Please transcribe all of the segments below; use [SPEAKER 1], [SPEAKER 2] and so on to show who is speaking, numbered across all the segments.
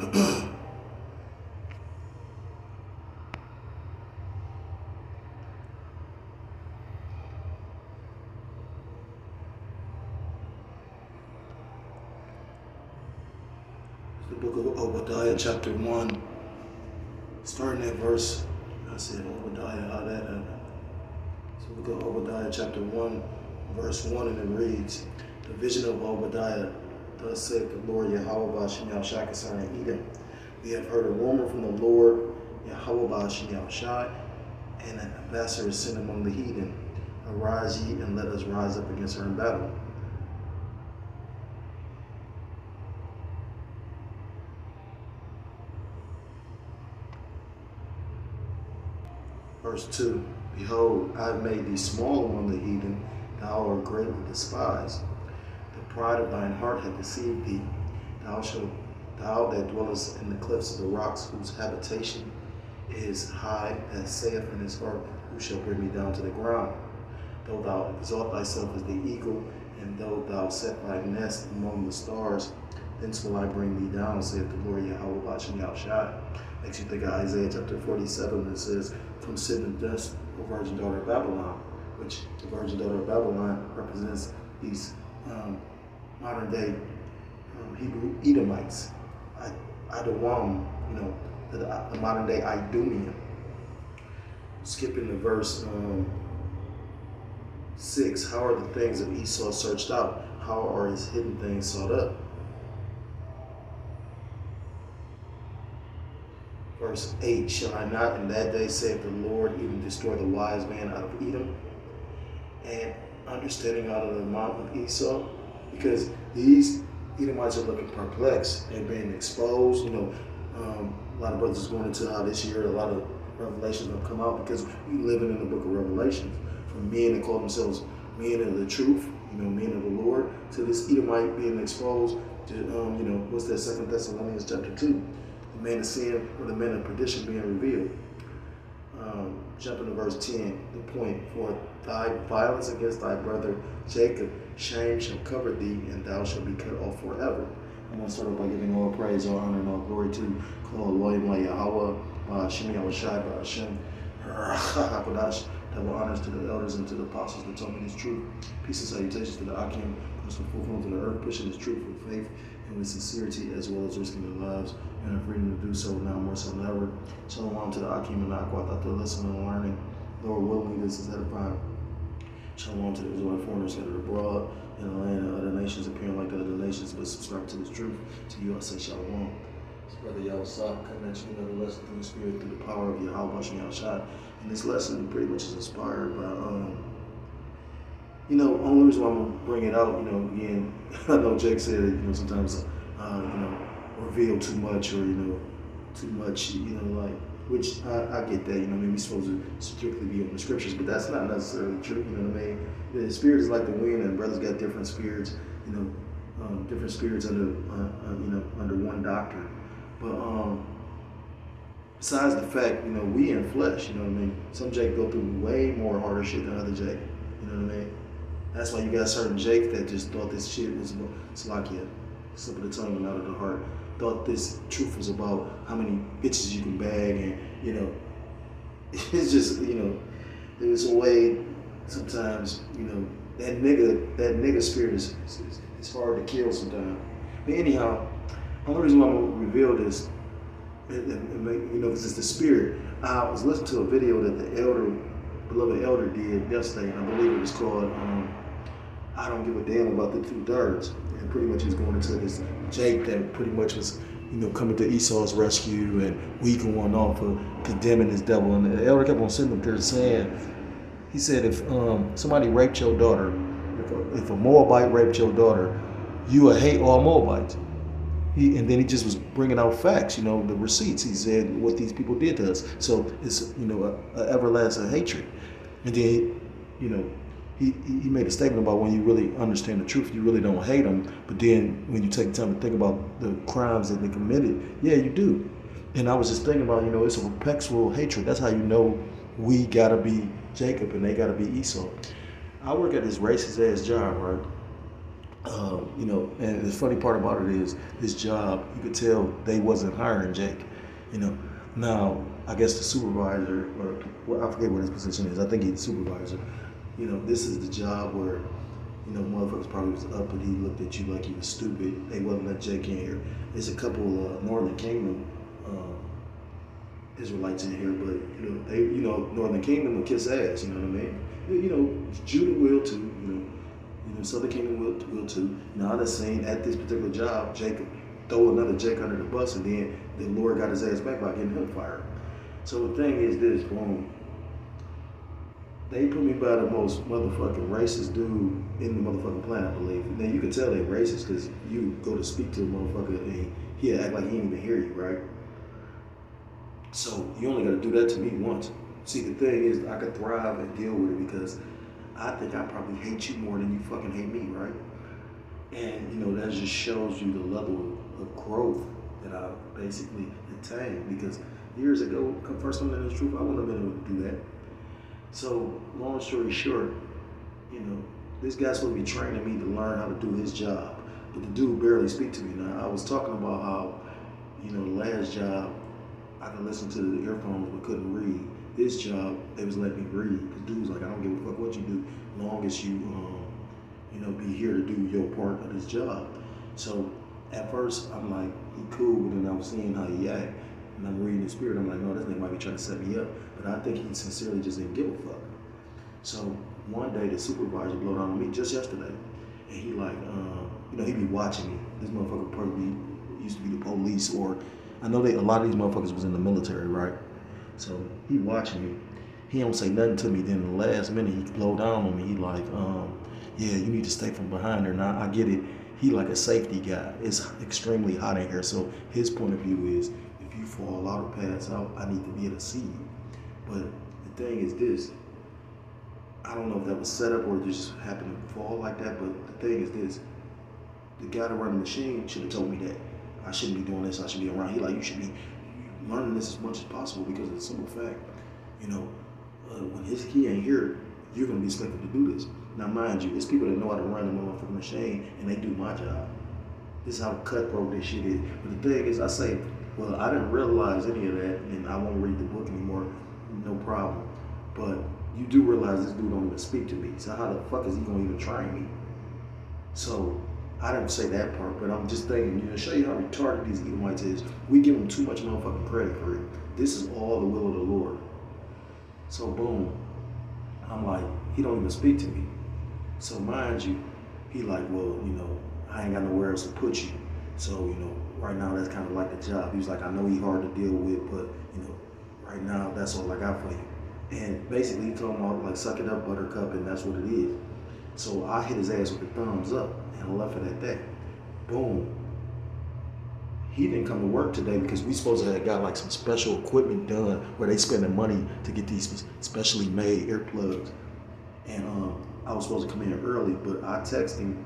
[SPEAKER 1] The book of Obadiah, chapter 1, starting at verse, I said Obadiah, how that happened. So we go Obadiah, chapter 1, verse 1, and it reads, the vision of Obadiah, thus saith the Lord Yahweh Ba'ashem Yahushua concerning Edom. We have heard a rumor from the Lord Yahweh Ba'ashem Yahushua, and an ambassador is sent among the heathen. Arise ye, and let us rise up against her in battle. Verse 2, behold, I have made thee small among the heathen, thou art greatly despised. The pride of thine heart hath deceived thee. Thou that dwellest in the cliffs of the rocks, whose habitation is high, that saith in his heart, who shall bring me down to the ground? Though thou exalt thyself as the eagle, and though thou set thy nest among the stars, thence will I bring thee down, saith the Lord Yahweh Ba'ashem Yahushua. Makes you think of Isaiah chapter 47, that says, from sin and dust, O virgin daughter of Babylon, which the virgin daughter of Babylon represents these modern day Hebrew Edomites, Adawam, the modern day Idumean. Skipping to verse 6, how are the things of Esau searched out? How are his hidden things sought up? Verse 8, shall I not in that day, saith the Lord, even destroy the wise man out of Edom, and understanding out of the mountain of Esau? Because these Edomites are looking perplexed. They're being exposed. A lot of brothers going into how this year a lot of revelations will come out, because we living in the book of Revelations. From men that call themselves men of the truth, men of the Lord, to this Edomite being exposed to, what's that, 2 Thessalonians chapter 2. The man of sin or the man of perdition being revealed. Jumping to verse 10, the point, for thy violence against thy brother Jacob, shame shall cover thee, and thou shalt be cut off forever. I'm going to start off by giving all praise, all honor, and all glory to Elohim Yahweh, Ba'ashem Yahushua, Ba'ashem HaKadosh, double honors to the elders and to the apostles that told me this truth. Peace and salutations to the Akim, who's the fulfillment of the earth, pushing this truth with faith and with sincerity, as well as risking their lives and our freedom to do so now more so than ever. Shalom to the Akim and Aquat out there listening and learning. Lord willing, this is edifying. Shalom to the Israelite foreigners scattered abroad in the land of other nations, appearing like the other nations, but subscribe to this truth. To you I say shalom. It's Brother Yahushua coming at you another lesson through the Spirit, through the power of Yahweh Ba'ashem Yahushua. And this lesson pretty much is inspired by, only reason why I'm going to bring it out, again, I know Jake said that, sometimes, reveal too much or, too much, which I get that, we're supposed to strictly be on the scriptures, but that's not necessarily true, you know what I mean? The spirit is like the wind, and brothers got different spirits, different spirits under one doctrine. But besides the fact, we in flesh, some Jake go through way more harder shit than other Jake, That's why you got certain Jake that just thought this shit was about Salakia, slip of the tongue and out of the heart. Thought this truth was about how many bitches you can bag, and it's just there's a way sometimes that nigga spirit is hard to kill sometimes. But anyhow, the only reason why I'm gonna reveal this, because it's the spirit. I was listening to a video that the beloved elder did yesterday, and I believe it was called I Don't Give a Damn About the 2/3. And pretty much he's going into this Jake that pretty much was, coming to Esau's rescue, and we going off of condemning this devil. And the elder kept on sitting up there saying, he said, if somebody raped your daughter, if a Moabite raped your daughter, you would hate all Moabites. And then he just was bringing out facts, the receipts. He said what these people did to us. So it's, an everlasting hatred. And then, he made a statement about when you really understand the truth, you really don't hate them. But then when you take time to think about the crimes that they committed, yeah, you do. And I was just thinking about, it's a perpetual hatred. That's how we got to be Jacob and they got to be Esau. I work at this racist ass job, right? You know, and the funny part about it is this job, you could tell they wasn't hiring Jake. You know, now I guess the supervisor, or well, I forget what his position is. I think he's the supervisor. You know, this is the job where, you know, motherfuckers probably was up and he looked at you like you was stupid. They wouldn't let Jake in here. There's a couple Northern Kingdom Israelites in here, but you know, Northern Kingdom will kiss ass. You know what I mean? You know, Judah will too. You know, Southern Kingdom will too. Now I done seen at this particular job, Jacob throw another Jake under the bus, and then the Lord got his ass back by getting him fired. So the thing is this, boom. They put me by the most motherfucking racist dude in the motherfucking planet, I believe. Now you can tell they racist because you go to speak to a motherfucker and he'll act like he ain't even hear you, right? So you only got to do that to me once. See, the thing is, I could thrive and deal with it because I think I probably hate you more than you fucking hate me, right? And you know that just shows you the level of growth that I basically attained. Because years ago, first coming to the truth, I wouldn't have been able to do that. So long story short, you know, this guy's supposed to be training me to learn how to do his job, but the dude barely speak to me. Now I was talking about how, you know, the last job I could listen to the earphones but couldn't read. This job, they was letting me read. The dude's like, I don't give a fuck what you do, long as you, you know, be here to do your part of this job. So at first, I'm like, he cool, but then I'm seeing how he act, and I'm reading his spirit. I'm like, no, this nigga might be trying to set me up, but I think he sincerely just didn't give a fuck. So one day, the supervisor blowed on me just yesterday, and he like, you know, he be watching me. This motherfucker probably used to be the police, or I know a lot of these motherfuckers was in the military, right? So he watching me. He don't say nothing to me. Then in the last minute, he blow down on me. He like, yeah, you need to stay from behind her. Now I get it. He like a safety guy. It's extremely hot in here. So his point of view is, if you fall out or pass out, I need to be able to see you. But the thing is this, I don't know if that was set up or just happened to fall like that, but the thing is this, the guy that run the machine should have told me that I shouldn't be doing this, I should be around. He like, you should be learning this as much as possible, because of the simple fact, you know, when he ain't here, you're gonna be expected to do this. Now mind you, it's people that know how to run the motherfucking machine and they do my job. This is how cutthroat this shit is. But the thing is, I say, well, I didn't realize any of that and I won't read the book anymore, no problem. But you do realize this dude don't even speak to me. So how the fuck is he gonna even train me? So I didn't say that part, but I'm just thinking, you know, show you how retarded these Edomites is. We give them too much motherfucking credit for it. This is all the will of the Lord. So boom, I'm like, he don't even speak to me. So mind you, he like, well, you know, I ain't got nowhere else to put you. So, you know, right now that's kind of like the job. He was like, I know he's hard to deal with, but, you know, right now that's all I got for you. And basically he told him, like, suck it up, buttercup, and that's what it is. So I hit his ass with the thumbs up and left it at that. Boom. He didn't come to work today because we supposed to have got like some special equipment done where they spending money to get these specially made earplugs. And I was supposed to come in early, but I texted him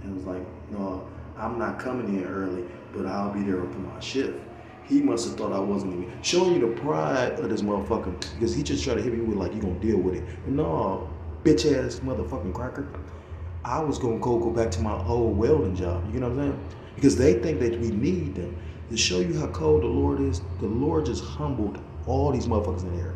[SPEAKER 1] and was like, no, I'm not coming in early, but I'll be there for my shift. He must have thought I wasn't even showing you the pride of this motherfucker, because he just tried to hit me with like, you gonna deal with it. But no, bitch ass motherfucking cracker. I was gonna go back to my old welding job. You know what I'm saying? Because they think that we need them. To show you how cold the Lord is, the Lord just humbled all these motherfuckers in here.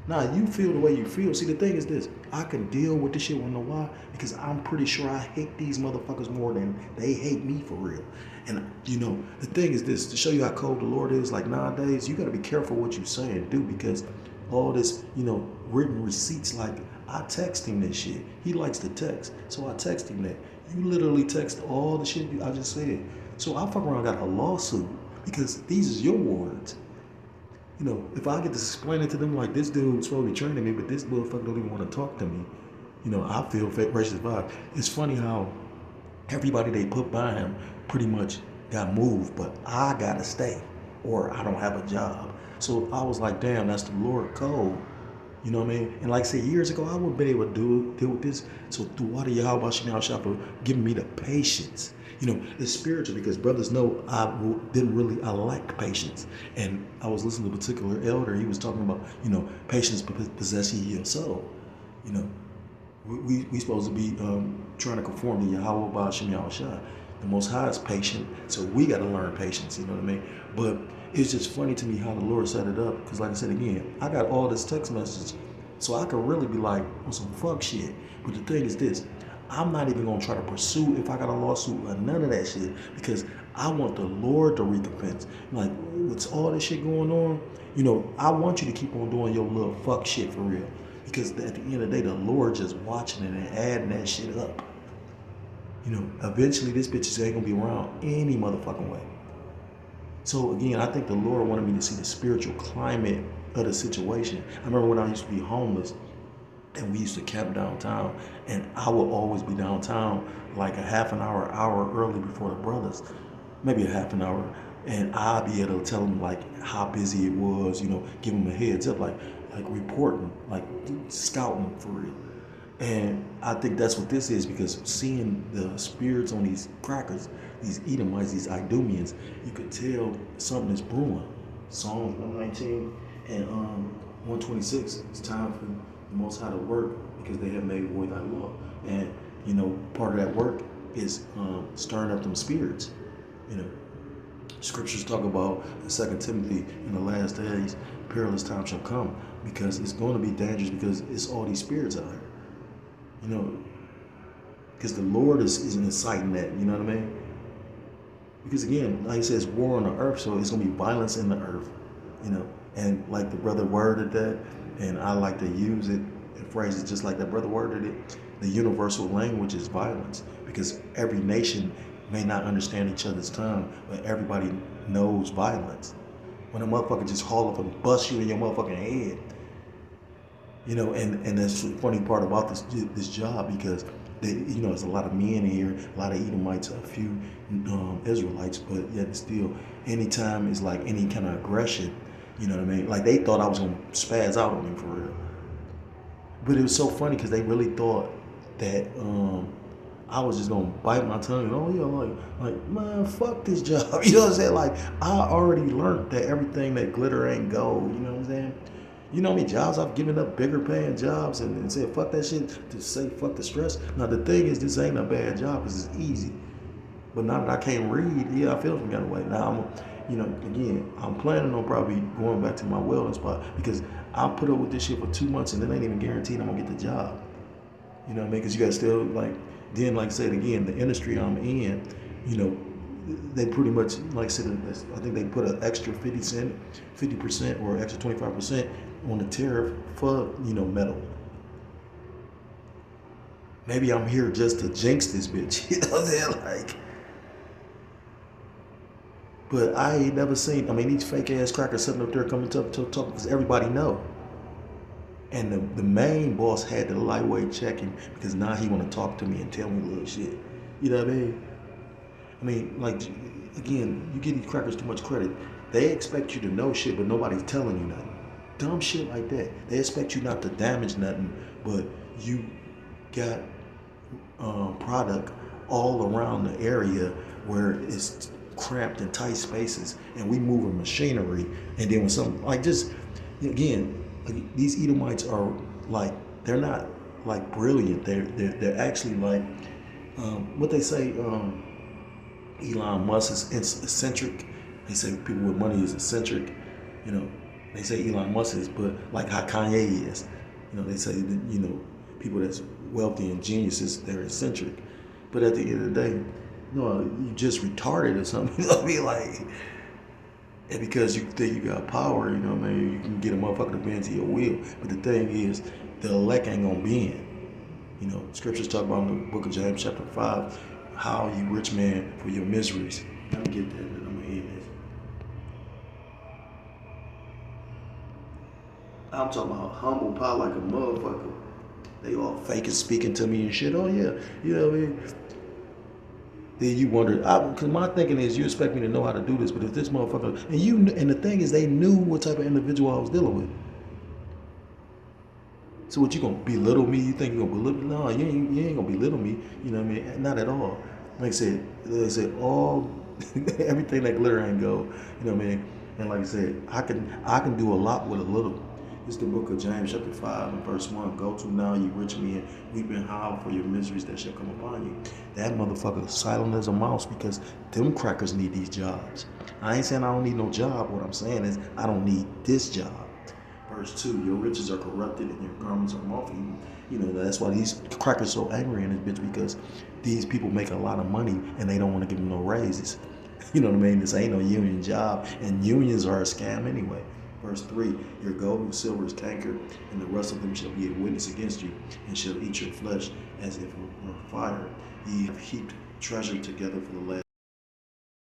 [SPEAKER 1] Now, you feel the way you feel. See, the thing is this, I can deal with this shit, wanna know why? Because I'm pretty sure I hate these motherfuckers more than they hate me for real. And, you know, the thing is this, to show you how cold the Lord is, like nowadays, you gotta be careful what you say and do, because all this, you know, written receipts, like, I text him this shit. He likes to text, so I text him that. You literally text all the shit I just said. So I fuck around got a lawsuit because these is your words. You know, if I get to explain it to them like, this dude's supposed to be training me, but this motherfucker don't even want to talk to me, you know, I feel racist vibe. It's funny how everybody they put by him pretty much got moved, but I gotta stay or I don't have a job. So I was like, damn, that's the Lord code. You know what I mean? And like I said, years ago, I wouldn't been able to deal with this. So through water Yahweh Shah for giving me the patience. You know, it's spiritual, because brothers know I like patience. And I was listening to a particular elder, he was talking about, you know, patience possessing your soul. You know, we supposed to be trying to conform to Yahweh Ba'ashem Yahushua. The Most High is patient, so we got to learn patience, you know what I mean? But it's just funny to me how the Lord set it up, because like I said again, I got all this text messages, so I could really be like on some fuck shit. But the thing is this, I'm not even going to try to pursue if I got a lawsuit or none of that shit, because I want the Lord to recompense. Like, with all this shit going on, you know, I want you to keep on doing your little fuck shit for real. Because at the end of the day, the Lord just watching it and adding that shit up. You know, eventually this bitch ain't gonna be around any motherfucking way. So again, I think the Lord wanted me to see the spiritual climate of the situation. I remember when I used to be homeless and we used to camp downtown, and I would always be downtown like a half an hour early before the brothers, maybe a half an hour, and I'd be able to tell them like how busy it was, you know, give them a heads up, like reporting, like scouting for real. And I think that's what this is, because seeing the spirits on these crackers, these Edomites, these Idumeans, you could tell something is brewing. Psalms 119 and 126, it's time for the Most High to work, because they have made void thy law. And, you know, part of that work is stirring up them spirits. You know, scriptures talk about in 2 Timothy, in the last days, perilous times shall come, because it's going to be dangerous, because it's all these spirits out here. You know, because the Lord is inciting that, you know what I mean? Because again, like he says, war on the earth, so it's going to be violence in the earth, you know? And like the brother worded that, and I like to use it and phrase it just like that brother worded it, the universal language is violence, because every nation may not understand each other's tongue, but everybody knows violence. When a motherfucker just haul up and bust you in your motherfucking head, you know, and that's the funny part about this job, because they, you know, there's a lot of men in here, a lot of Edomites, a few Israelites, but yet still, anytime it's like any kind of aggression, you know what I mean? Like they thought I was gonna spaz out on them for real. But it was so funny because they really thought that I was just gonna bite my tongue and, oh yeah, like man, fuck this job. You know what I'm saying? Like I already learned that everything that glitter ain't gold. You know what I'm saying? You know how many jobs I've given up, bigger paying jobs, and said fuck that shit, to say fuck the stress. Now the thing is, this ain't a bad job because it's easy. But now that I can't read, yeah, I feel some kind of way. Now I'm, you know, again, I'm planning on probably going back to my welding spot, because I put up with this shit for 2 months and it ain't even guaranteed I'm gonna get the job. You know what I mean? Because you gotta still like, then like I said again, the industry I'm in, you know, they pretty much, like I said, I think they put an extra 50% or extra 25% on the tariff for, you know, metal. Maybe I'm here just to jinx this bitch, you know what I'm saying? Like, but I ain't never seen, I mean, these fake ass crackers sitting up there coming to talk, because everybody know. And the main boss had the lightweight checking, because now he want to talk to me and tell me little shit. You know what I mean? I mean, like, again, you give these crackers too much credit. They expect you to know shit, but nobody's telling you nothing. Dumb shit like that. They expect you not to damage nothing, but you got product all around the area where it's cramped in tight spaces, and we moving machinery, and then when some, like, just, again, like, these Edomites are like, they're not like brilliant. They're actually like, what they say, Elon Musk is eccentric. They say people with money is eccentric. You know, they say Elon Musk is, but like how Kanye is. You know, they say that, you know, people that's wealthy and geniuses, they're eccentric. But at the end of the day, no, you just retarded or something. You know what I mean? Like, and because you think you got power, you know what I mean, you can get a motherfucker to bend to your will. But the thing is, the elect ain't gonna bend. You know, scriptures talk about in the book of James chapter 5, how you rich man for your miseries. I get that, but I'm gonna end this. I'm talking about humble pie like a motherfucker. They all fake and speaking to me and shit. Oh yeah, you know what I mean? Then you wonder, because my thinking is, you expect me to know how to do this, but if this motherfucker, and the thing is, they knew what type of individual I was dealing with. So what, you gonna belittle me? You think you gonna belittle me? No, you ain't gonna belittle me. You know what I mean? Not at all. Like I said, all everything that glitter ain't gold. You know what I mean? And like I said, I can do a lot with a little. It's the book of James, chapter 5, and verse 1. Go to now, you rich men, weep and howl for your miseries that shall come upon you. That motherfucker is silent as a mouse because them crackers need these jobs. I ain't saying I don't need no job. What I'm saying is I don't need this job. Verse 2, your riches are corrupted and your garments are moth-eaten. You know, that's why these crackers so angry in this bitch, because these people make a lot of money and they don't want to give them no raises. You know what I mean? This ain't no union job, and unions are a scam anyway. Verse 3, your gold and silver is cankered, and the rest of them shall be a witness against you, and shall eat your flesh as if it were fire. Ye have heaped treasure together for the last.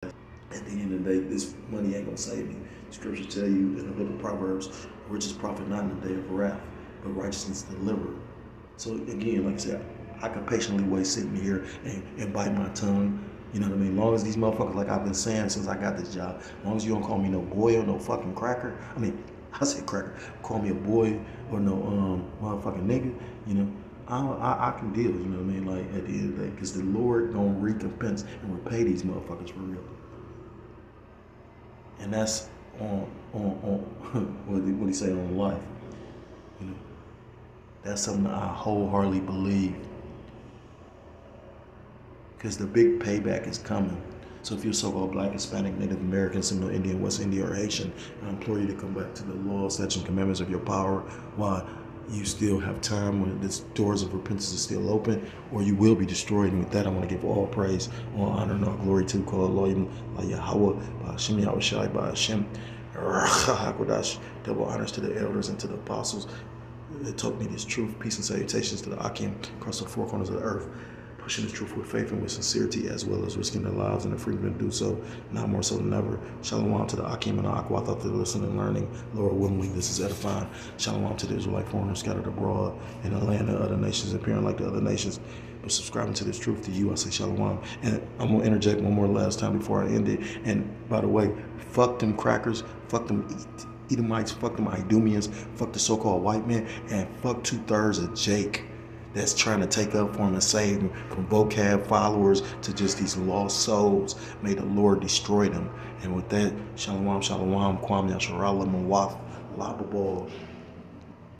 [SPEAKER 1] At the end of the day, this money ain't gonna save me. Scripture tell you in the book of Proverbs, riches profit not in the day of wrath, but righteousness deliver. So again, like I said, I can patiently wait sitting here and bite my tongue. You know what I mean? As long as these motherfuckers, like I've been saying since I got this job, as long as you don't call me no boy or no fucking cracker. I mean, I say cracker. Call me a boy or no motherfucking nigga. You know, I can deal. You know what I mean? Like at the end of the day, because the Lord gonna recompense and repay these motherfuckers for real. And that's on what do you say, on life. You know, that's something I wholeheartedly believe. Because the big payback is coming. So if you're so-called Black, Hispanic, Native American, Seminole Indian, West Indian, or Haitian, I implore you to come back to the law, statutes, and commandments of your power while you still have time, when the doors of repentance are still open, or you will be destroyed. And with that, I want to give all praise, all honor, and all glory to Yahweh, Hashem Yahweh Shai, Hashem Hakodash. Double honors to the elders and to the apostles. It taught me this truth. Peace and salutations to the Akim across the four corners of the earth, pushing the truth with faith and with sincerity, as well as risking their lives and the freedom to do so, now more so than ever. Shalom to the Akim and the Aqua, thought to listen and learning. Lord willing, this is edifying. Shalom to the Israelite foreigners scattered abroad in the land of other nations, appearing like the other nations, but subscribing to this truth. To you, I say shalom. And I'm going to interject one more last time before I end it. And by the way, fuck them crackers, fuck them Edomites, fuck them Idumeans, fuck the so-called white man, and fuck 2/3 of Jake that's trying to take up for him and save him from vocab followers to just these lost souls. May the Lord destroy them. And with that, shalom, shalom, kwam yasharala mawaf, lababal.